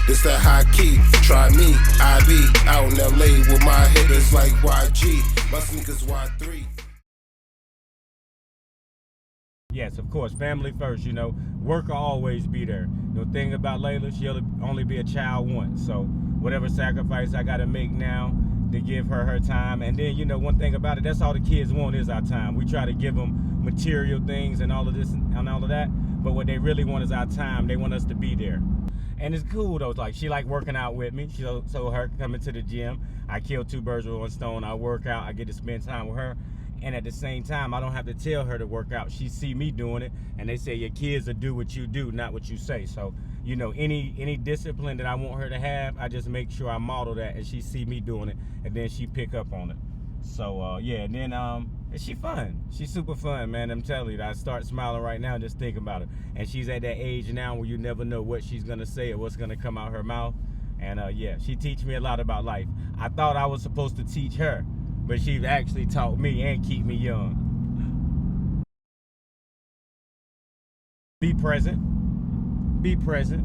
This that high key, try me. I be out in LA with my hitters like YG. My sneakers Y3. Yes, of course, family first, you know. Work will always be there. The thing about Layla, she'll only be a child once. So whatever sacrifice I got to make now to give her her time. And then, you know, one thing about it, that's all the kids want is our time. We try to give them material things and all of this and all of that. But what they really want is our time. They want us to be there. And it's cool, though. It's like, she like working out with me. So her coming to the gym, I kill two birds with one stone. I work out. I get to spend time with her. And at the same time, I don't have to tell her to work out. She see me doing it, and they say your kids will do what you do, not what you say. So, you know, any discipline that I want her to have, I just make sure I model that, and she see me doing it, and then she pick up on it. So yeah, and then and she fun. She's super fun, man. I'm telling you, I start smiling right now just thinking about it. And she's at that age now where you never know what she's gonna say or what's gonna come out her mouth. And yeah, she teach me a lot about life. I thought I was supposed to teach her, but she actually taught me and keep me young. Be present. Be present.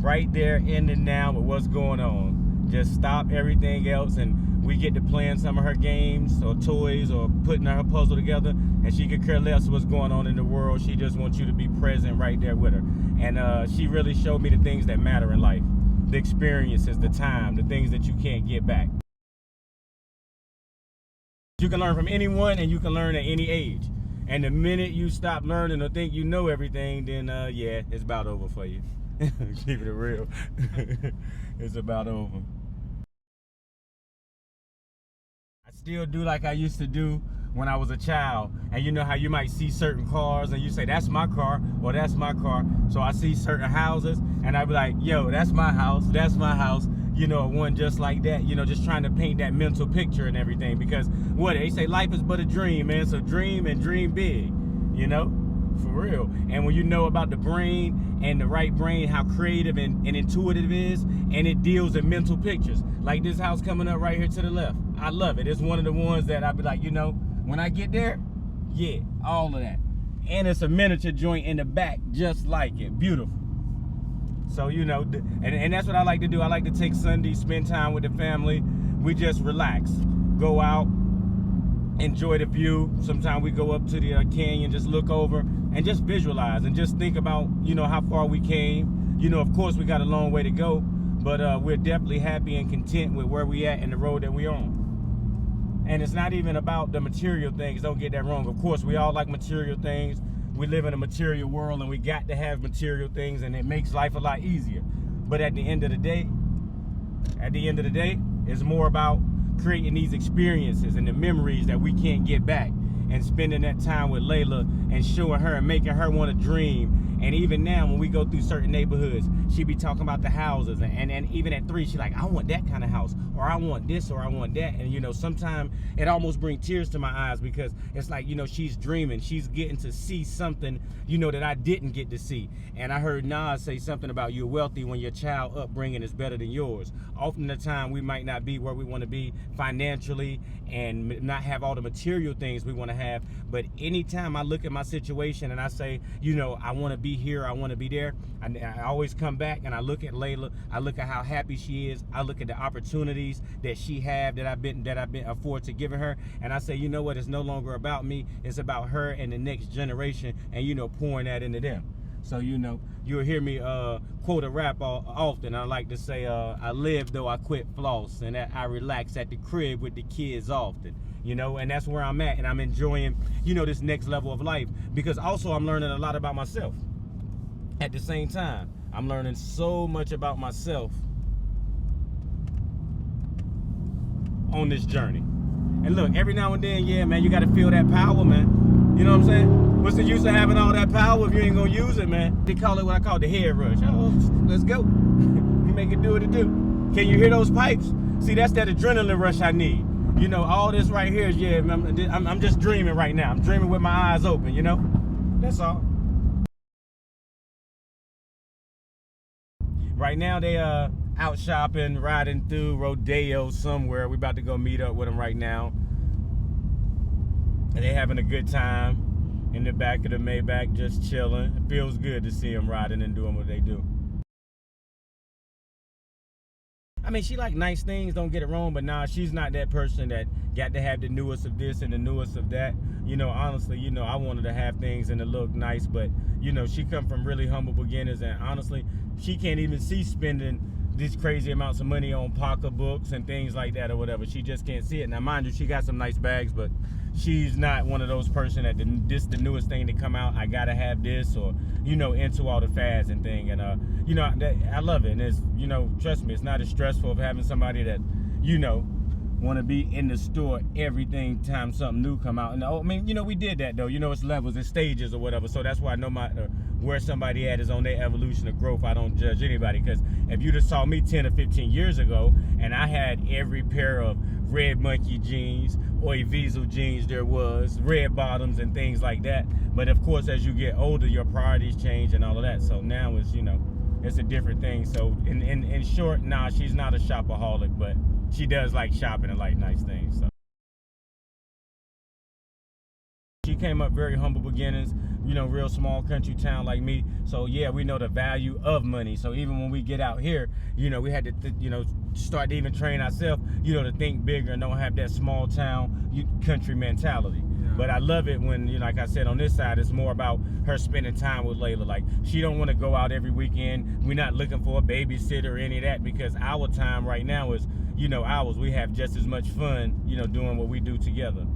Right there in the now with what's going on. Just stop everything else and we get to playing some of her games or toys or putting her puzzle together, and she could care less what's going on in the world. She just wants you to be present right there with her. And she really showed me the things that matter in life. The experiences, the time, the things that you can't get back. You can learn from anyone, and you can learn at any age. And the minute you stop learning or think you know everything, then yeah, it's about over for you. Keep it real. It's about over. I still do like I used to do when I was a child. And you know how you might see certain cars and you say, that's my car, or that's my car. So I see certain houses and I be like, yo, that's my house, that's my house. You know, one just like that, you know, just trying to paint that mental picture and everything. Because what they say, life is but a dream, man. So dream and dream big, you know, for real. And when you know about the brain and the right brain, how creative and intuitive it is, and it deals in mental pictures. Like this house coming up right here to the left. I love it. It's one of the ones that I be like, you know, when I get there, yeah, all of that. And it's a miniature joint in the back, just like it. Beautiful. So, you know, and that's what I like to do. I like to take Sunday, spend time with the family. We just relax, go out, enjoy the view. Sometimes we go up to the canyon, just look over and just visualize and just think about, you know, how far we came. You know, of course, we got a long way to go, but we're definitely happy and content with where we at and the road that we on. And it's not even about the material things. Don't get that wrong. Of course, we all like material things. We live in a material world and we got to have material things, and it makes life a lot easier. But at the end of the day, it's more about creating these experiences and the memories that we can't get back, and spending that time with Layla and showing her and making her want to dream. And even now, when we go through certain neighborhoods, she be talking about the houses. And even at 3, she like, I want that kind of house, or I want this, or I want that. And, you know, sometimes it almost brings tears to my eyes, because it's like, you know, she's dreaming. She's getting to see something, you know, that I didn't get to see. And I heard Nas say something about you're wealthy when your child upbringing is better than yours. Often the time we might not be where we want to be financially and not have all the material things we want to have. But anytime I look at my situation and I say, you know, I want to be here, I want to be there, I always come back and I look at Layla. I look at how happy she is. I look at the opportunities that she have that I've been afford to giving her, and I say, you know what, it's no longer about me, it's about her and the next generation, and, you know, pouring that into them. So, you know, you'll hear me quote a rap often. I like to say, I live though I quit floss, and that I relax at the crib with the kids often. You know, and that's where I'm at, and I'm enjoying, you know, this next level of life, because also I'm learning a lot about myself. At the same time, I'm learning so much about myself on this journey. And look, every now and then, yeah, man, you got to feel that power, man. You know what I'm saying? What's the use of having all that power if you ain't gonna use it, man? They call it what I call the head rush. Oh, let's go. You make it do what it do. Can you hear those pipes? See, that's that adrenaline rush I need. You know, all this right here is, yeah, I'm just dreaming right now. I'm dreaming with my eyes open, you know? That's all. Right now, they out shopping, riding through Rodeo somewhere. We about to go meet up with them right now. And they having a good time in the back of the Maybach, just chilling. It feels good to see them riding and doing what they do. I mean, she like nice things, don't get it wrong, but nah, she's not that person that got to have the newest of this and the newest of that. You know, honestly, you know, I wanted to have things and to look nice, but, you know, she come from really humble beginnings, and honestly, she can't even see spending these crazy amounts of money on pocketbooks and things like that or whatever. She just can't see it. Now, mind you, she got some nice bags, but she's not one of those person that this the newest thing to come out, I gotta have this, or, you know, into all the fads and thing. And you know, I love it. And it's, you know, trust me, it's not as stressful of having somebody that, you know, want to be in the store everything time something new come out. And I mean, you know, we did that though. You know, it's levels, it's stages or whatever. So that's why no matter where somebody at is on their evolution of growth, I don't judge anybody. Because if you just saw me 10 or 15 years ago and I had every pair of red monkey jeans or Eviso jeans there was, red bottoms and things like that. But of course, as you get older, your priorities change and all of that. So now it's, you know, it's a different thing. So in short, nah, she's not a shopaholic, but she does like shopping and like nice things. So she came up very humble beginnings, you know, real small country town like me. So yeah, we know the value of money. So even when we get out here, you know, we had to, you know, start to even train ourselves, you know, to think bigger and don't have that small town country mentality. But I love it when, you know, like I said, on this side, it's more about her spending time with Layla. Like, she don't want to go out every weekend. We're not looking for a babysitter or any of that, because our time right now is, you know, ours. We have just as much fun, you know, doing what we do together.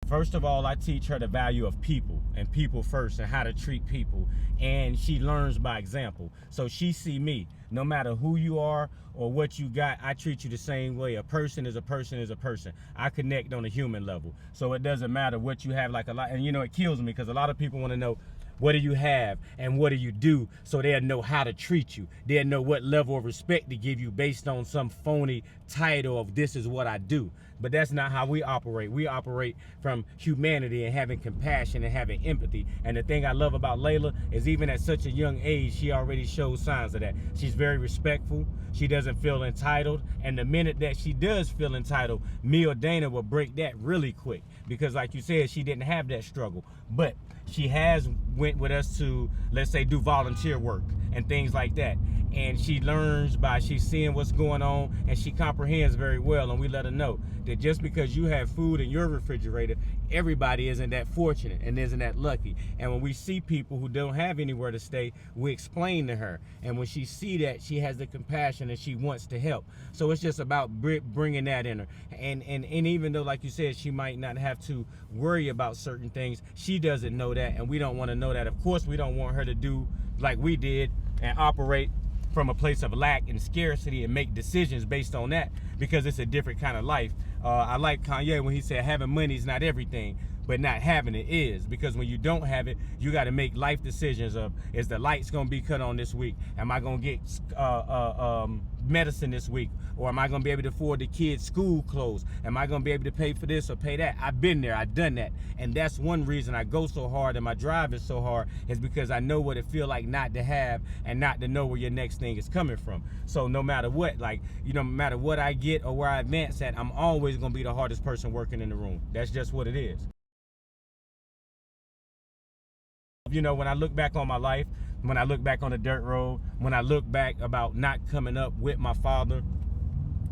First of all, I teach her the value of people and people first and how to treat people. And she learns by example. So she see me, no matter who you are or what you got, I treat you the same way. A person is a person is a person. I connect on a human level. So it doesn't matter what you have, like a lot. And you know, it kills me because a lot of people want to know, what do you have and what do you do, so they'll know how to treat you. They'll know what level of respect to give you based on some phony title of this is what I do. But that's not how we operate. We operate from humanity and having compassion and having empathy. And the thing I love about Layla is even at such a young age, she already shows signs of that. She's very respectful. She doesn't feel entitled. And the minute that she does feel entitled, me or Dana will break that really quick. Because like you said, she didn't have that struggle. But she has went with us to, let's say, do volunteer work and things like that. And she learns by she's seeing what's going on, and she comprehends very well. And we let her know that just because you have food in your refrigerator, everybody isn't that fortunate and isn't that lucky. And when we see people who don't have anywhere to stay, we explain to her. And when she see that, she has the compassion and she wants to help. So it's just about bringing that in her. And even though, like you said, she might not have to worry about certain things, she doesn't know that, and we don't want to know that. Of course, we don't want her to do like we did and operate from a place of lack and scarcity and make decisions based on that, because it's a different kind of life. I like Kanye when he said having money is not everything, but not having it is. Because when you don't have it, you got to make life decisions of, is the lights going to be cut on this week? Am I going to get medicine this week? Or am I going to be able to afford the kids' school clothes? Am I going to be able to pay for this or pay that? I've been there. I've done that. And that's one reason I go so hard and my drive is so hard, is because I know what it feels like not to have and not to know where your next thing is coming from. So no matter what, like, you know, no matter what I get or where I advance at, I'm always going to be the hardest person working in the room. That's just what it is. You know, when I look back on my life, when I look back on the dirt road, when I look back about not coming up with my father,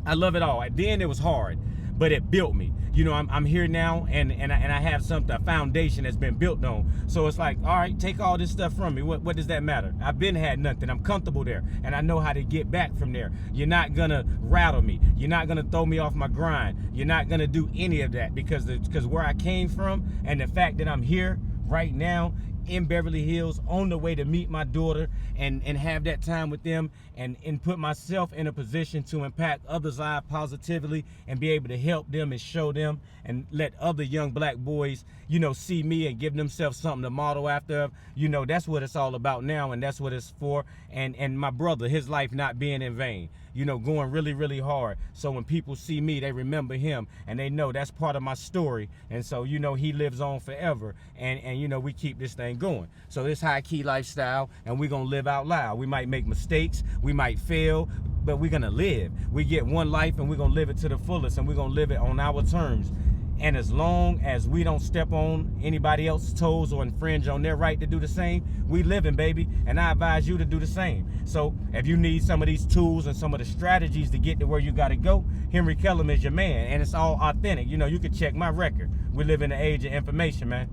I love it all. Then it was hard, but it built me. You know, I'm here now, and I have something, a foundation that's been built on. So it's like, all right, take all this stuff from me. What does that matter? I've been had nothing. I'm comfortable there, and I know how to get back from there. You're not gonna rattle me. You're not gonna throw me off my grind. You're not gonna do any of that, because where I came from and the fact that I'm here right now in Beverly Hills on the way to meet my daughter and have that time with them and put myself in a position to impact others' lives positively and be able to help them and show them and let other young black boys, you know, see me and give themselves something to model after. You know, that's what it's all about now, and that's what it's for. And my brother, his life not being in vain, you know, going really, really hard. So when people see me, they remember him and they know that's part of my story. And so, you know, he lives on forever. And you know, we keep this thing going. So this high key lifestyle, and we're gonna live out loud. We might make mistakes, we might fail, but we're gonna live. We get one life and we're gonna live it to the fullest, and we're gonna live it on our terms. And as long as we don't step on anybody else's toes or infringe on their right to do the same, we living, baby. And I advise you to do the same. So if you need some of these tools and some of the strategies to get to where you got to go, Henry Kellem is your man. And it's all authentic. You know, you can check my record. We live in the age of information, man.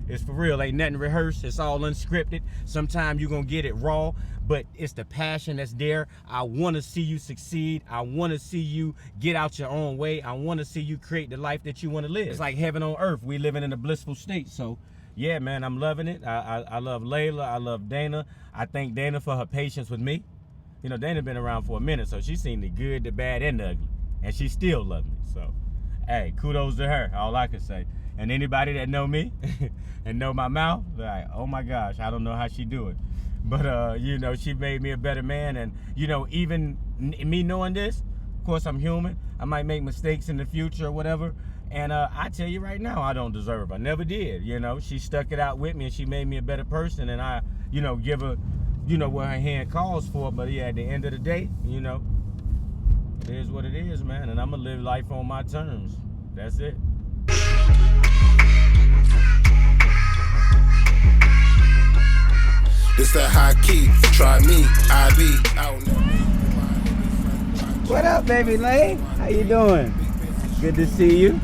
It's for real. Ain't nothing rehearsed. It's all unscripted. Sometimes you're going to get it raw, but it's the passion that's there. I want to see you succeed. I want to see you get out your own way. I want to see you create the life that you want to live. It's like heaven on earth. We living in a blissful state. So, yeah, man, I'm loving it. I love Layla. I love Dana. I thank Dana for her patience with me. You know, Dana been around for a minute, so she's seen the good, the bad, and the ugly. And she still loves me. So, hey, kudos to her. All I can say. And anybody that know me and know my mouth, like, oh my gosh, I don't know how she do it. But, you know, she made me a better man. And, you know, even me knowing this, of course, I'm human. I might make mistakes in the future or whatever. And I tell you right now, I don't deserve her. I never did. You know, she stuck it out with me and she made me a better person. And I, you know, give her, you know, what her hand calls for. But, yeah, at the end of the day, you know, it is what it is, man. And I'm going to live life on my terms. That's it. It's that high key. Try me. I be out. What up, baby Lay? How you doing? Good to see you.